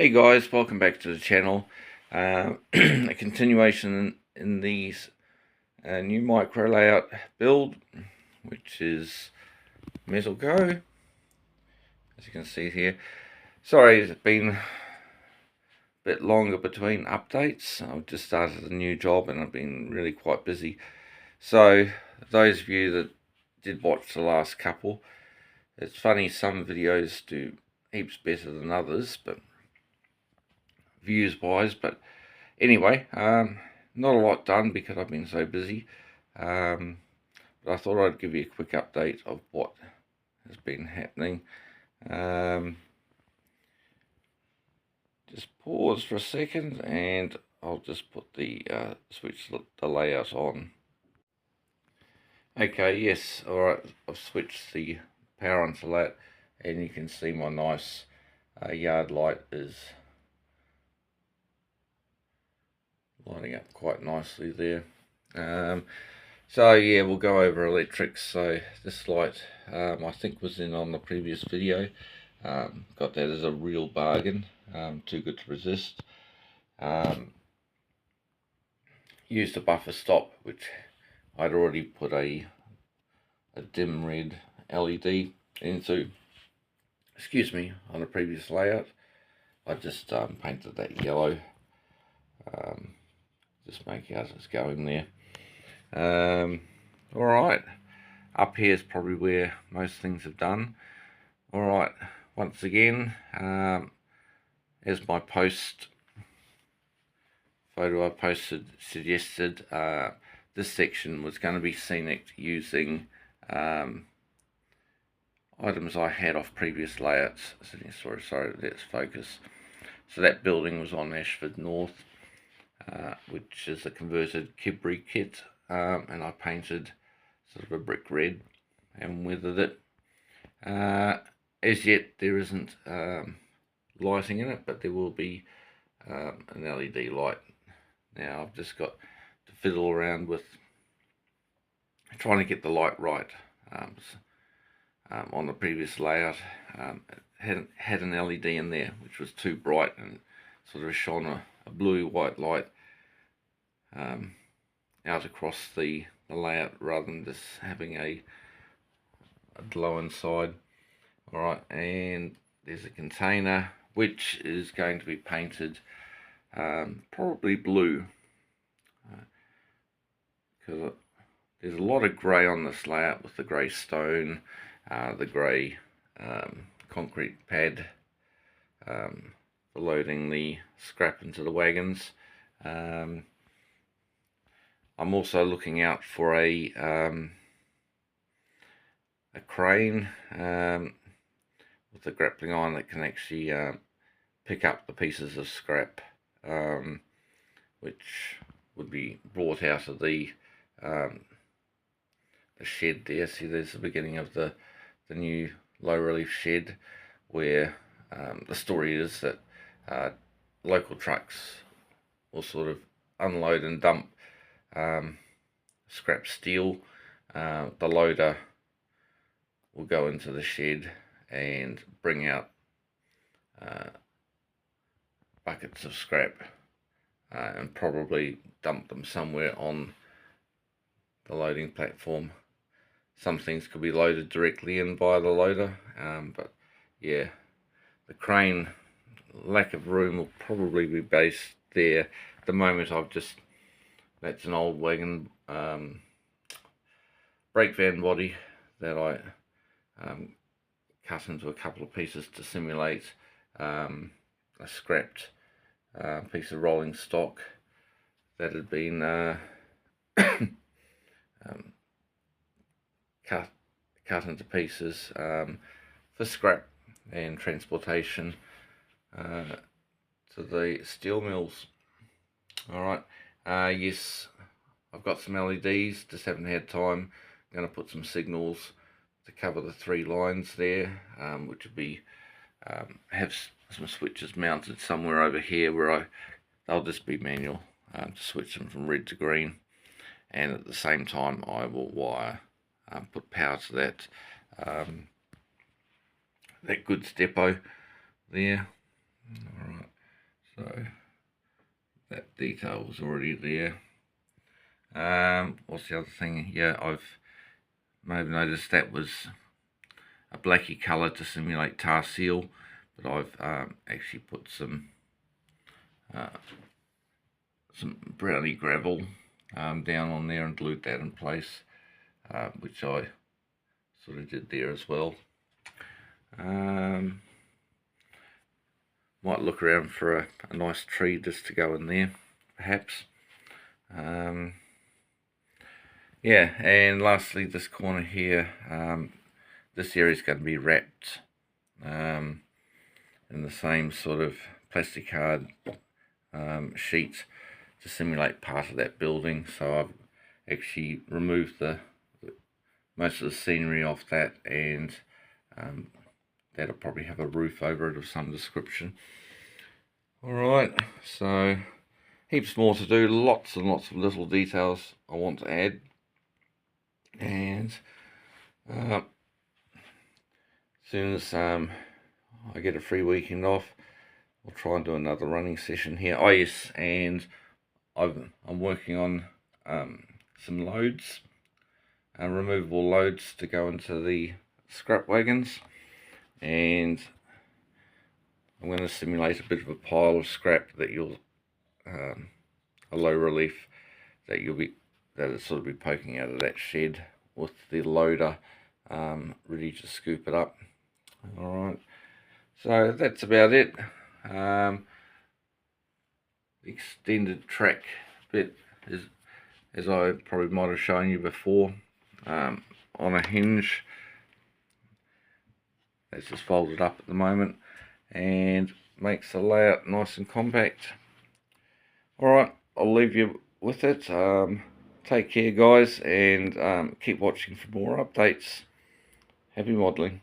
Hey guys, welcome back to the channel. A continuation in these new micro layout build, which is MetalCo, as you can see here. Sorry, it's been a bit longer between updates. I've just started a new job and I've been really quite busy. So those of you that did watch the last couple, it's funny, some videos do heaps better than others, but views wise, but anyway, not a lot done because I've been so busy, but I thought I'd give you a quick update of what has been happening. Just pause for a second and I'll just put the switch the layout on. Okay, yes, alright, I've switched the power onto that and you can see my nice yard light is lighting up quite nicely there. So yeah, we'll go over electrics. So this light I think was in on the previous video. Got that as a real bargain, too good to resist. Used a buffer stop, which I'd already put a dim red LED into, excuse me, on a previous layout. I just painted that yellow, just make out it's going there. Alright, up here is probably where most things have done. Alright, once again, as my post photo I posted suggested, this section was going to be scenic using items I had off previous layouts. Sorry, let's focus. So that building was on Ashford North, which is a converted Kibri kit, and I painted sort of a brick red and weathered it. As yet there isn't lighting in it, but there will be an LED light. Now I've just got to fiddle around with trying to get the light right. On the previous layout, it had an LED in there which was too bright and sort of shone a blue-white light out across the layout rather than just having a glow inside. Alright, and there's a container which is going to be painted probably blue, because there's a lot of grey on this layout with the grey stone, the grey concrete pad for loading the scrap into the wagons. I'm also looking out for a crane with a grappling iron that can actually pick up the pieces of scrap, which would be brought out of the shed there. See, there's the beginning of the new low relief shed, where the story is that local trucks will sort of unload and dump scrap steel. The loader will go into the shed and bring out buckets of scrap and probably dump them somewhere on the loading platform. Some things could be loaded directly in by the loader, but yeah, the crane, lack of room, will probably be based there. At the moment that's an old wagon brake van body that I cut into a couple of pieces to simulate a scrapped piece of rolling stock that had been cut into pieces for scrap and transportation to the steel mills. Alright, yes, I've got some LEDs, just haven't had time. I'm going to put some signals to cover the 3 lines there, which would be have some switches mounted somewhere over here where they'll just be manual to switch them from red to green, and at the same time I will wire, put power to that goods depot there. Alright, So that detail was already there. What's the other thing? Yeah, I've maybe noticed that was a blacky colour to simulate tar seal, but I've actually put some brownie gravel down on there and glued that in place, which I sort of did there as well. Might look around for a nice tree just to go in there, perhaps. Yeah, and lastly, this corner here, this area is going to be wrapped in the same sort of plastic card sheet to simulate part of that building. So I've actually removed most of the scenery off that, and that'll probably have a roof over it of some description. Alright, so heaps more to do, lots and lots of little details I want to add, and as soon as I get a free weekend off, I'll try and do another running session here. Oh yes, and I'm working on some loads, removable loads to go into the scrap wagons, and I'm going to simulate a bit of a pile of scrap that you'll, a low relief that it'll sort of be poking out of that shed with the loader ready to scoop it up. Alright, so that's about it. The extended track bit is, as I probably might have shown you before, on a hinge. That's just folded up at the moment and makes the layout nice and compact. Alright, I'll leave you with it. Take care guys, and keep watching for more updates. Happy modelling.